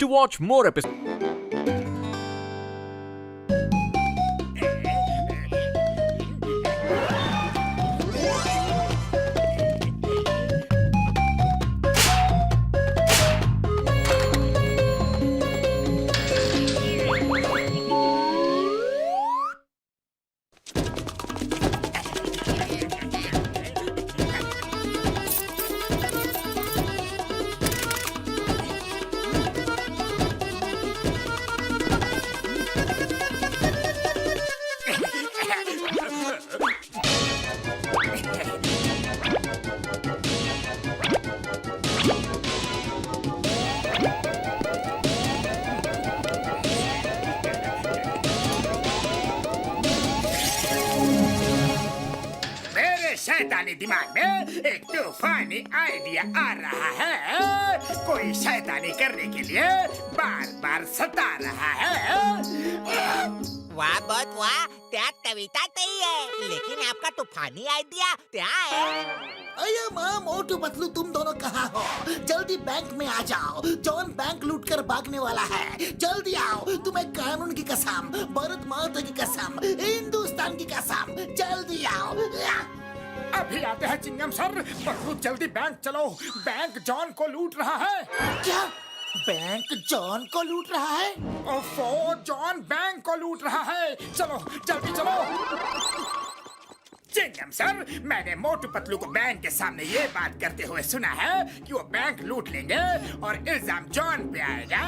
To watch more episodes. शैतानी दिमाग में एक तूफानी आइडिया आ रहा है। कोई शैतानी करने के लिए बार बार सता रहा है। वाह बहुत वाह, त्याग कविता तई है, लेकिन आपका तूफानी आइडिया क्या है? अरे माँ मोटू पतलू, तुम दोनों कहाँ हो? जल्दी बैंक में आ जाओ। जॉन बैंक लूट कर भागने वाला है। जल्दी आओ। तुम्हें कानून की कसम, भारत माता की कसम, हिंदुस्तान की कसम, जल्दी आओ। अभी आते हैं चिंगम सर। पतलू जल्दी बैंक चलो, बैंक जॉन को लूट रहा है। क्या बैंक जॉन को लूट रहा है? ओफो, जॉन बैंक को लूट रहा है। चलो जल्दी चलो। चिंगम सर, मैंने मोटू पतलू को बैंक के सामने ये बात करते हुए सुना है कि वो बैंक लूट लेंगे और इल्जाम जॉन पे आएगा।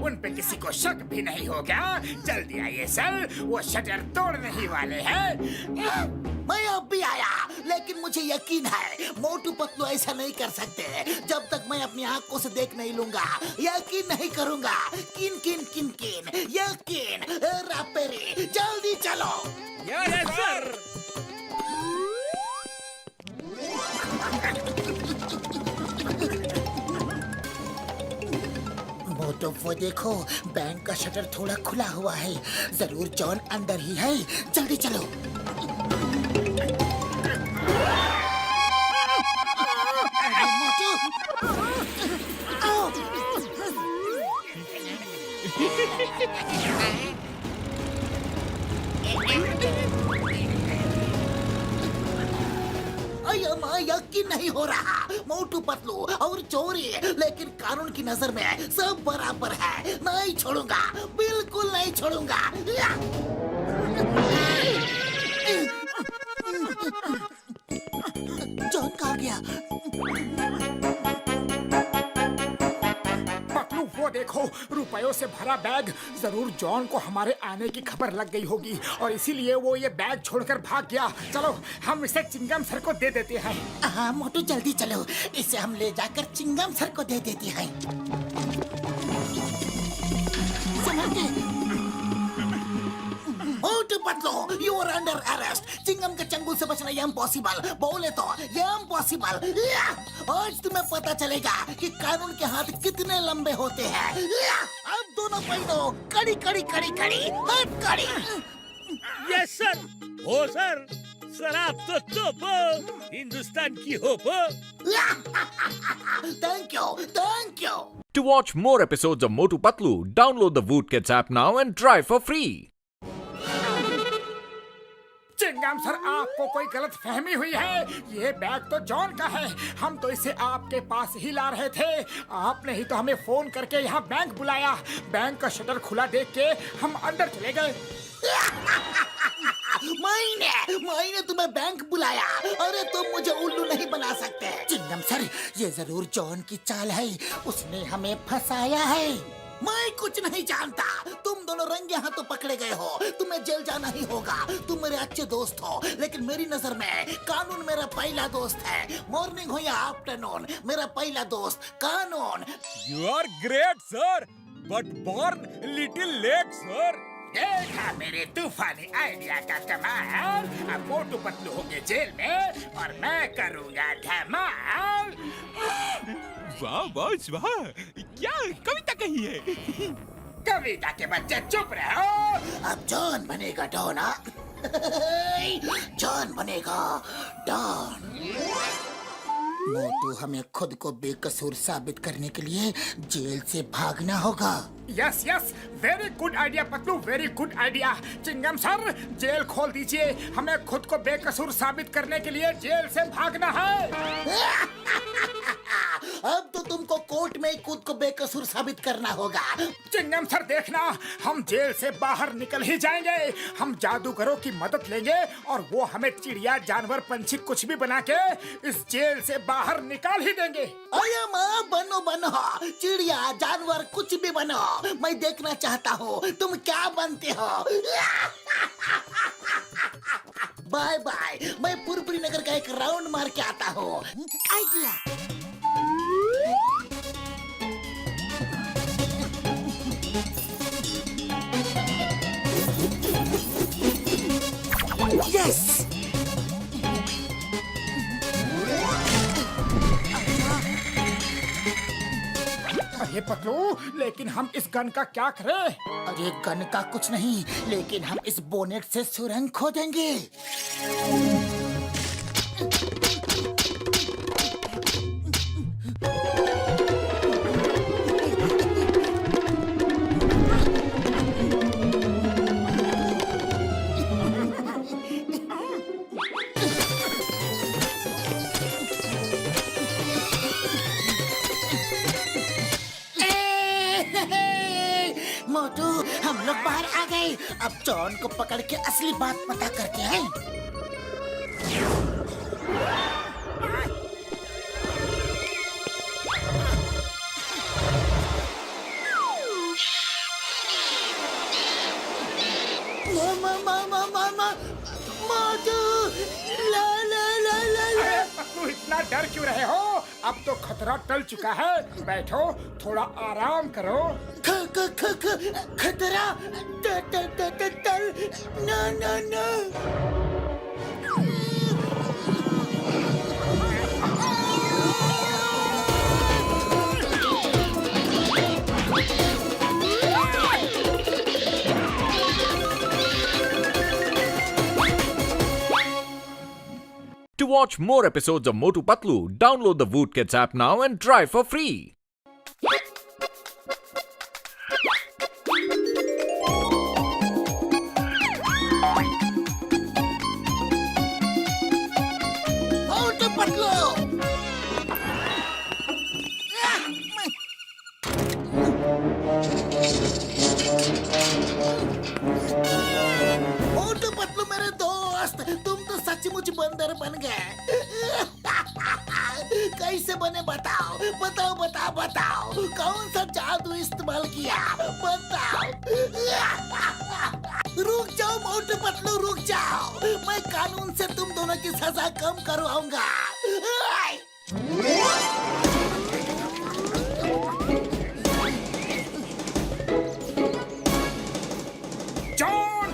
उन पे किसी को शक भी नहीं होगा। जल्दी आइए सर, वो शटर तोड़ने ही वाले हैं। मैं अब भी आया, लेकिन मुझे यकीन है मोटू पतलू ऐसा नहीं कर सकते जब तक मैं अपनी आंखों से देख नहीं लूंगा। यकीन नहीं करूंगा। किन किन किन किन यकीन रापेरी, जल्दी चलो। Yes sir. मोटू, वो देखो, बैंक का शटर थोड़ा खुला हुआ है। जरूर जॉन अंदर ही है। जल्दी चलो। मोटू, आओ। माँ, यकीन नहीं हो रहा। मोटू पतलू और चोरी, लेकिन कानून की नजर में सब बराबर है। नहीं छोड़ूंगा, बिल्कुल नहीं छोड़ूंगा। जॉन कहाँ गया? वो देखो, रुपयों से भरा बैग। जरूर जॉन को हमारे आने की खबर लग गई होगी और इसीलिए वो ये बैग छोड़कर भाग गया। चलो हम इसे चिंगम सर को दे देते हैं। हाँ मोटू, जल्दी चलो। इसे हम ले जाकर चिंगम सर को दे देते हैं। Motu Patlu, you are under arrest. Chingam के चंगुल से बचना इम्पॉसिबल। बोले तो इम्पॉसिबल। आज तुम्हें पता चलेगा कि कानून के हाथ कितने लंबे होते हैं। अब दोनों पहियों कड़ी कड़ी कड़ी कड़ी हट कड़ी। Yes sir. हो सर, सर आप तो टॉप, हिंदुस्तान की hope. Thank you, thank you. To watch more episodes of Motu Patlu, download the Voot Kids app now and try for free. Chingum sir, आपको कोई गलत फहमी हुई है। ये बैग तो जॉन का है। हम तो इसे आपके पास ही ला रहे थे। आपने ही तो हमें फोन करके यहाँ बैंक बुलाया। बैंक का शटर खुला देख के हम अंदर चले गए। मैंने तुम्हें बैंक बुलाया। अरे तुम मुझे उल्लू नहीं बना सकते। चिंगम सर, ये जरूर जॉन की चाल है। उसने हमें फंसाया है। मैं कुछ नहीं जानता। तुम दोनों रंगे हाथों पकड़े गए हो। तुम्हें जेल जाना ही होगा। तुम मेरे अच्छे दोस्त हो, लेकिन मेरी नजर में कानून मेरा पहला दोस्त है। मॉर्निंग हो या आफ्टरनून, मेरा पहला दोस्त कानून। You are great sir, but born little late sir. देखा मेरे तूफानी आइडिया का कमाल। अब मोटू पतलू होंगे जेल में और मैं करूँगा धमाल। वाह बॉस वाह, क्या कविता कही है? कविता के बच्चे चुप रहो। अब जॉन बनेगा डॉन। जॉन बनेगा डॉन। मोटू, हमें खुद को बेकसूर साबित करने के लिए जेल से भागना होगा। Yes yes, very good idea Patlu, very good idea. Chingum sir, जेल खोल दीजिए, हमें खुद को बेकसूर साबित करने के लिए जेल से भागना है। अब तो तुमको कोर्ट में खुद को बेकसूर साबित करना होगा। चिंगम सर देखना, हम जेल से बाहर निकल ही जाएंगे। हम जादूगरों की मदद लेंगे और वो हमें चिड़िया, जानवर, पंछी कुछ भी बना के इस जेल से बाहर निकाल ही देंगे। अरे माँ, बनो बनो, चिड़िया, जानवर, कुछ भी बनो। मैं देखना चाहता हूँ तुम क्या बनते हो। बाय बाय, मैं पुरपुरी नगर का एक राउंड मार के आता हूँ। आइडिया। यस। अरे पतलू, लेकिन हम इस गन का क्या करें? अरे गन का कुछ नहीं, लेकिन हम इस बोनेट से सुरंग खोदेंगे। मोटू, हम लोग बाहर आ गए। अब जॉन को पकड़ के असली बात पता करते हैं। मामा, मोटू, ला ला ला ला ला। अरे पतलू, इतना डर क्यों रहे हो? अब तो खतरा टल चुका है। बैठो, थोड़ा आराम करो। खतरा टल, no। To watch more episodes of Motu Patlu, download the Voot Kids app now and try for free. Motu Patlu. Motu Patlu मेरे दोस्त, तुम तो सचमुच बंदर बन गए। कैसे बने बताओ, बताओ बताओ बताओ, कौन सा जादू इस्तेमाल किया, बताओ। रुक जाओ मोटू पतलू, रुक जाओ। मैं कानून से तुम दोनों की सजा कम करवाऊंगा। जॉन,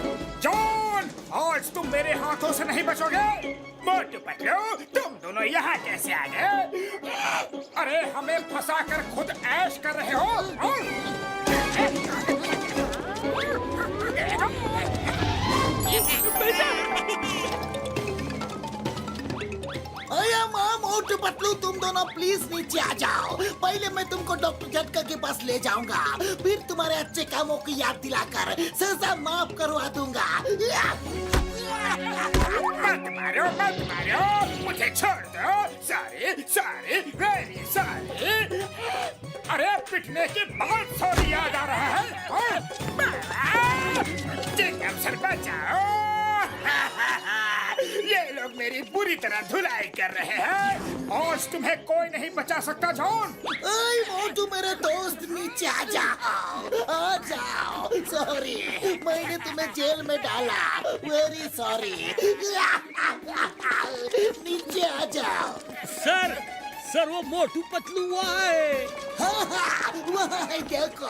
जॉन, आज तुम मेरे हाथों से नहीं बचोगे। मोटू पतलू, तुम दोनों यहाँ कैसे आ गए? अरे हमें फंसाकर खुद ऐश कर रहे हो। अरे माँ, मोटू पतलू, तुम दोनों प्लीज नीचे आ जाओ। पहले मैं तुमको डॉक्टर झटका के पास ले जाऊंगा, फिर तुम्हारे अच्छे कामों की याद दिलाकर सजा माफ करवा दूंगा। मत मारो, मुझे छोड़ दो। Sorry, very sorry. अरे पिटने के बाद सॉरी याद आ रहा है। चिंगम सर बचाओ। ये लोग मेरी बुरी तरह धुलाई कर रहे हैं। आज तुम्हें कोई नहीं बचा सकता जॉन। अरे मोटू मेरे दोस्त, नीचे आ जाओ। सॉरी, मैंने तुम्हें जेल में डाला। Very sorry. नीचे आ जाओ। सर वो मोटू पतलू वहाँ है। हाँ, वहाँ है, देखो।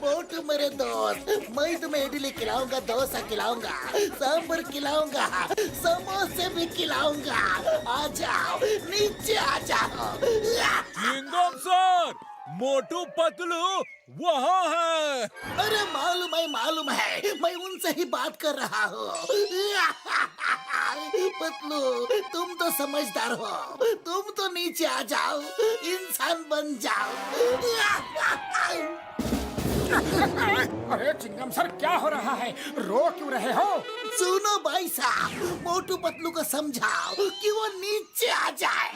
मोटू मेरे दोस्त, मैं तुम्हें इडली खिलाऊंगा, डोसा खिलाऊंगा, सांभर खिलाऊंगा, समोसे भी खिलाऊंगा। आ जाओ, नीचे आ जाओ। चिंगम सर, मोटू पतलू वहाँ है। अरे मालूम है, मैं उनसे ही बात कर रहा हूँ। पतलू, तुम तो समझदार हो, तुम तो नीचे आ जाओ, इंसान बन जाओ। अरे चिंगम सर, क्या हो रहा है? रो क्यों रहे हो? सुनो भाई साहब, मोटू पतलू को समझाओ कि वो नीचे आ जाए।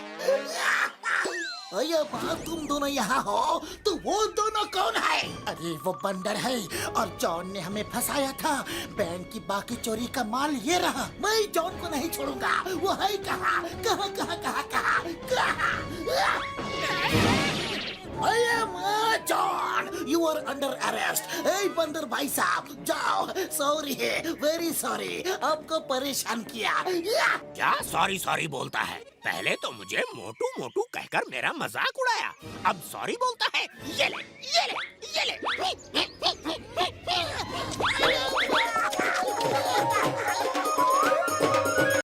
अरे बात, तुम दोनों यहाँ हो तो वो दोनों कौन है? अरे वो बंदर है, और जॉन ने हमें फंसाया था। बैंक की बाकी चोरी का माल ये रहा। मैं जॉन को नहीं छोड़ूंगा। वो है कहाँ? कहाँ कहाँ कहाँ कहाँ कहाँ? I am John. You are under arrest. Hey बंदर भाई साहब, जाओ। सॉरी है, वेरी सॉरी, आपको परेशान किया। क्या सॉरी सॉरी बोलता है? पहले तो मुझे मोटू मोटू कहकर मेरा मजाक उड़ाया, अब सॉरी बोलता है। ये ले, ये ले, ये ले।